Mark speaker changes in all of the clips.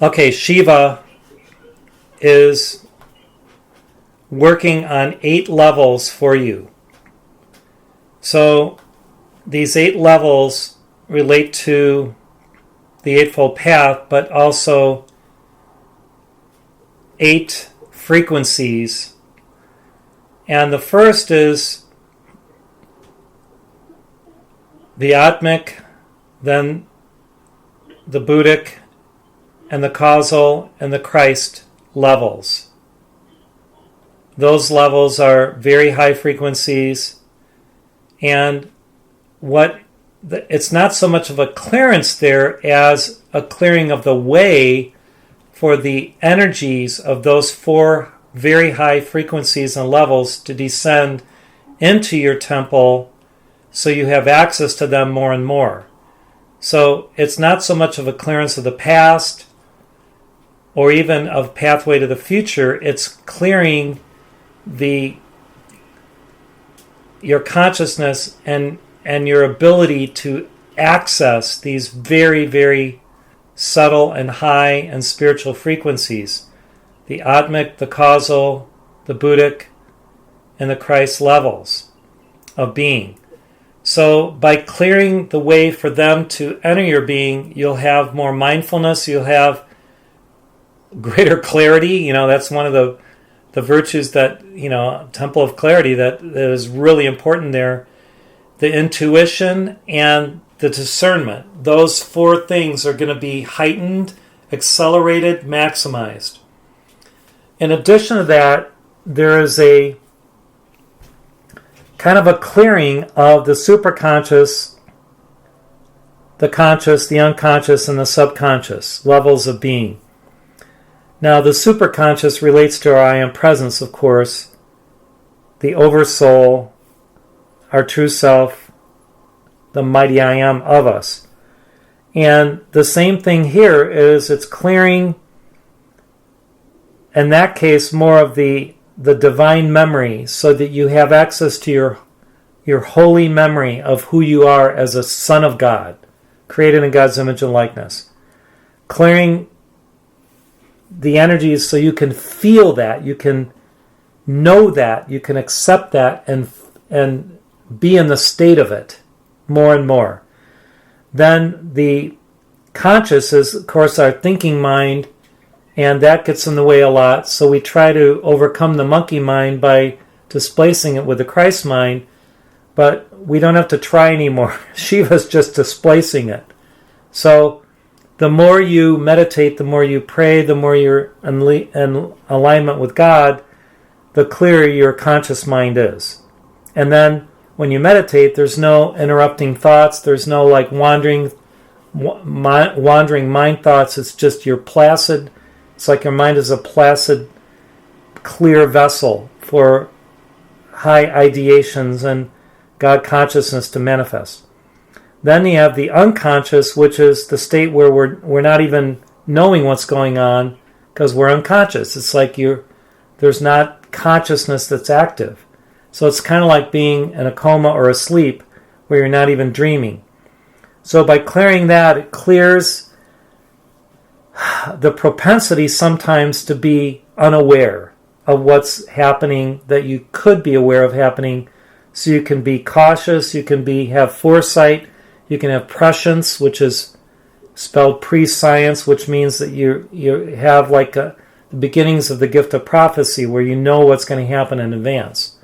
Speaker 1: Okay, Shiva is working on 8 levels for you. So these 8 levels relate to the Eightfold Path, but also 8 frequencies. And the first is the Atmic, then the Buddhic, and the causal, and the Christ levels. Those levels are very high frequencies, and it's not so much of a clearance there as a clearing of the way for the energies of those 4 very high frequencies and levels to descend into your temple so you have access to them more and more. So it's not so much of a clearance of the past or even of pathway to the future. It's clearing your consciousness and your ability to access these very, very subtle and high and spiritual frequencies. The Atmic, the causal, the Buddhic, and the Christ levels of being. So by clearing the way for them to enter your being, you'll have more mindfulness, you'll have greater clarity. That's one of the virtues that, Temple of Clarity that is really important there. The intuition and the discernment. Those 4 things are going to be heightened, accelerated, maximized. In addition to that, there is a kind of a clearing of the superconscious, the conscious, the unconscious, and the subconscious levels of being. Now, the superconscious relates to our I Am Presence, of course, the Oversoul, our true self, the mighty I Am of us. And the same thing here is it's clearing, in that case, more of the divine memory so that you have access to your holy memory of who you are as a son of God, created in God's image and likeness. Clearing the energies so you can feel that, you can know that, you can accept that and be in the state of it more and more. Then the conscious is, of course, our thinking mind, and that gets in the way a lot. So we try to overcome the monkey mind by displacing it with the Christ mind, but we don't have to try anymore. Shiva's just displacing it. So the more you meditate, the more you pray, the more you're in alignment with God, the clearer your conscious mind is. And then when you meditate, there's no interrupting thoughts. There's no wandering mind thoughts. It's just you're placid. It's like your mind is a placid, clear vessel for high ideations and God consciousness to manifest. Then you have the unconscious, which is the state where we're not even knowing what's going on because we're unconscious. It's like there's not consciousness that's active. So it's kind of like being in a coma or asleep where you're not even dreaming. So by clearing that, it clears the propensity sometimes to be unaware of what's happening that you could be aware of happening. So you can be cautious, you can have foresight, you can have prescience, which is spelled prescience, which means that you have the beginnings of the gift of prophecy where you know what's going to happen in advance.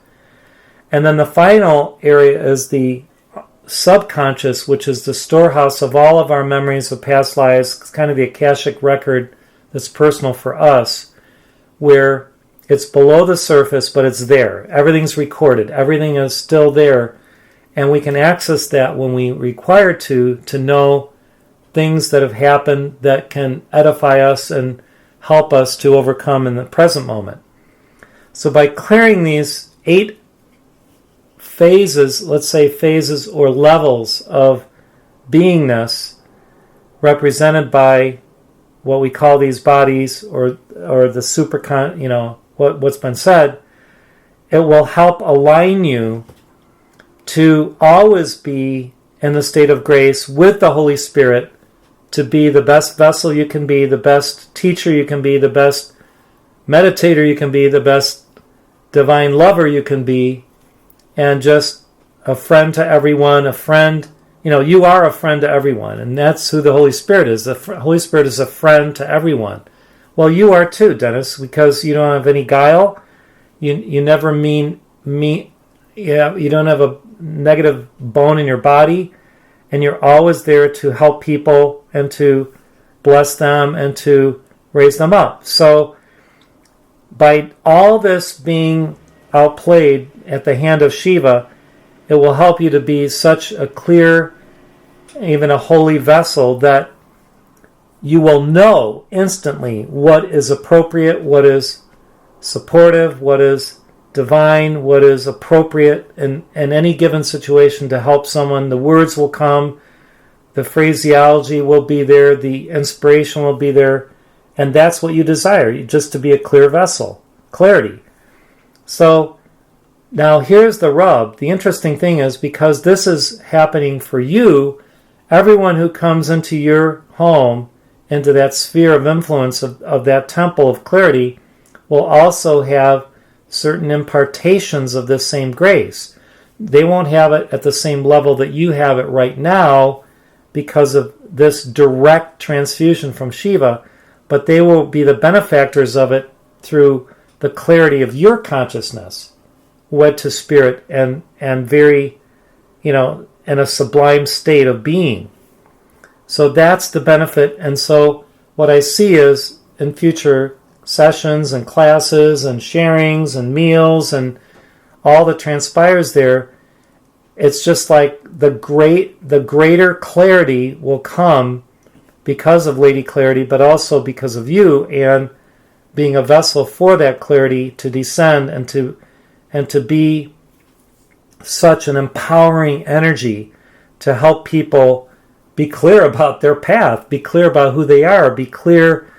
Speaker 1: And then the final area is the subconscious, which is the storehouse of all of our memories of past lives. It's kind of the Akashic record that's personal for us, where it's below the surface, but it's there. Everything's recorded. Everything is still there. And we can access that when we require to know things that have happened that can edify us and help us to overcome in the present moment. So by clearing these 8 phases, let's say phases or levels of beingness represented by what we call these bodies or the what's been said, it will help align you to always be in the state of grace with the Holy Spirit to be the best vessel you can be, the best teacher you can be, the best meditator you can be, the best divine lover you can be, and just a friend to everyone, a friend. You are a friend to everyone, and that's who the Holy Spirit is. The Holy Spirit is a friend to everyone. Well, you are too, Dennis, because you don't have any guile. You never mean me. Yeah, you don't have a negative bone in your body, and you're always there to help people and to bless them and to raise them up. So by all this being outplayed at the hand of Shiva, it will help you to be such a clear, even a holy vessel, that you will know instantly what is appropriate, what is supportive, what is divine, what is appropriate in any given situation to help someone. The words will come, the phraseology will be there, the inspiration will be there, and that's what you desire, just to be a clear vessel, clarity. So now here's the rub. The interesting thing is, because this is happening for you, everyone who comes into your home, into that sphere of influence of that temple of clarity, will also have certain impartations of this same grace. They won't have it at the same level that you have it right now because of this direct transfusion from Shiva, but they will be the benefactors of it through the clarity of your consciousness, wed to spirit and very, in a sublime state of being. So that's the benefit. And so what I see is in future sessions and classes and sharings and meals and all that transpires there, it's just like the greater clarity will come because of Lady Clarity, but also because of you and being a vessel for that clarity to descend and to be such an empowering energy to help people be clear about their path, be clear about who they are, be clear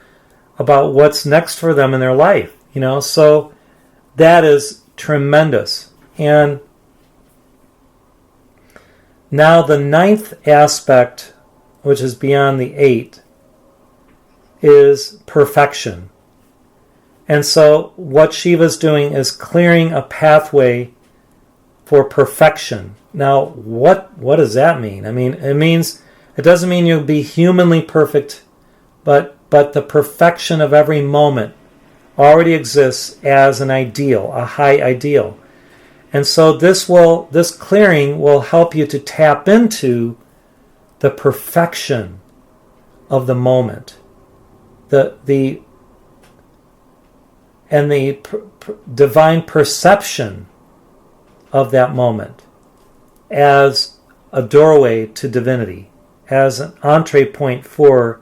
Speaker 1: about what's next for them in their life, So that is tremendous. And now the 9th aspect, which is beyond the 8, is perfection. And so what Shiva's doing is clearing a pathway for perfection. Now, what does that mean? I mean, it doesn't mean you'll be humanly perfect, but the perfection of every moment already exists as an ideal, a high ideal. And so this clearing will help you to tap into the perfection of the moment, the divine perception of that moment as a doorway to divinity, as an entree point for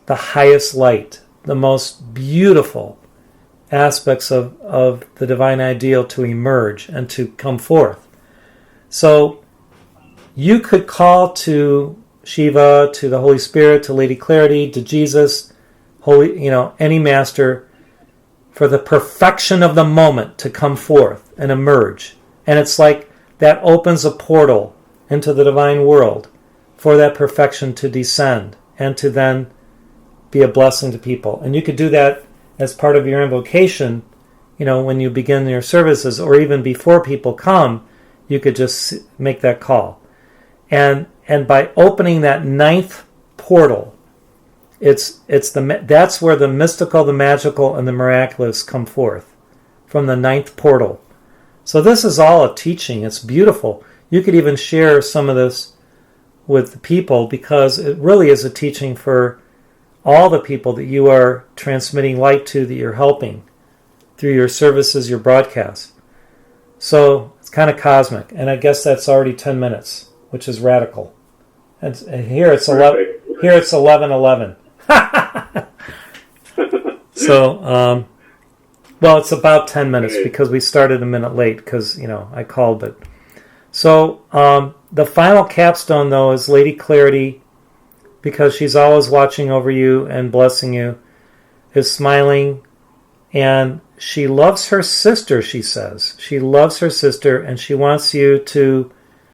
Speaker 1: the highest light, the most beautiful aspects of the divine ideal to emerge and to come forth. So you could call to Shiva, to the Holy Spirit, to Lady Clarity, to Jesus, any master, for the perfection of the moment to come forth and emerge. And it's like that opens a portal into the divine world for that perfection to descend and to then be a blessing to people. And you could do that as part of your invocation, when you begin your services, or even before people come, you could just make that call. And by opening that 9th portal, that's where the mystical, the magical, and the miraculous come forth, from the 9th portal. So this is all a teaching. It's beautiful. You could even share some of this with the people, because it really is a teaching for all the people that you are transmitting light to, that you're helping through your services, your broadcasts. So it's kind of cosmic, and I guess that's already 10 minutes, which is radical. And here it's 11. Here it's 11:11. So, well, it's about 10 minutes because we started a minute late because I called. But so the final capstone, though, is Lady Clarity, because she's always watching over you and blessing you, is smiling, and she loves her sister, she says. She loves her sister, and she wants you to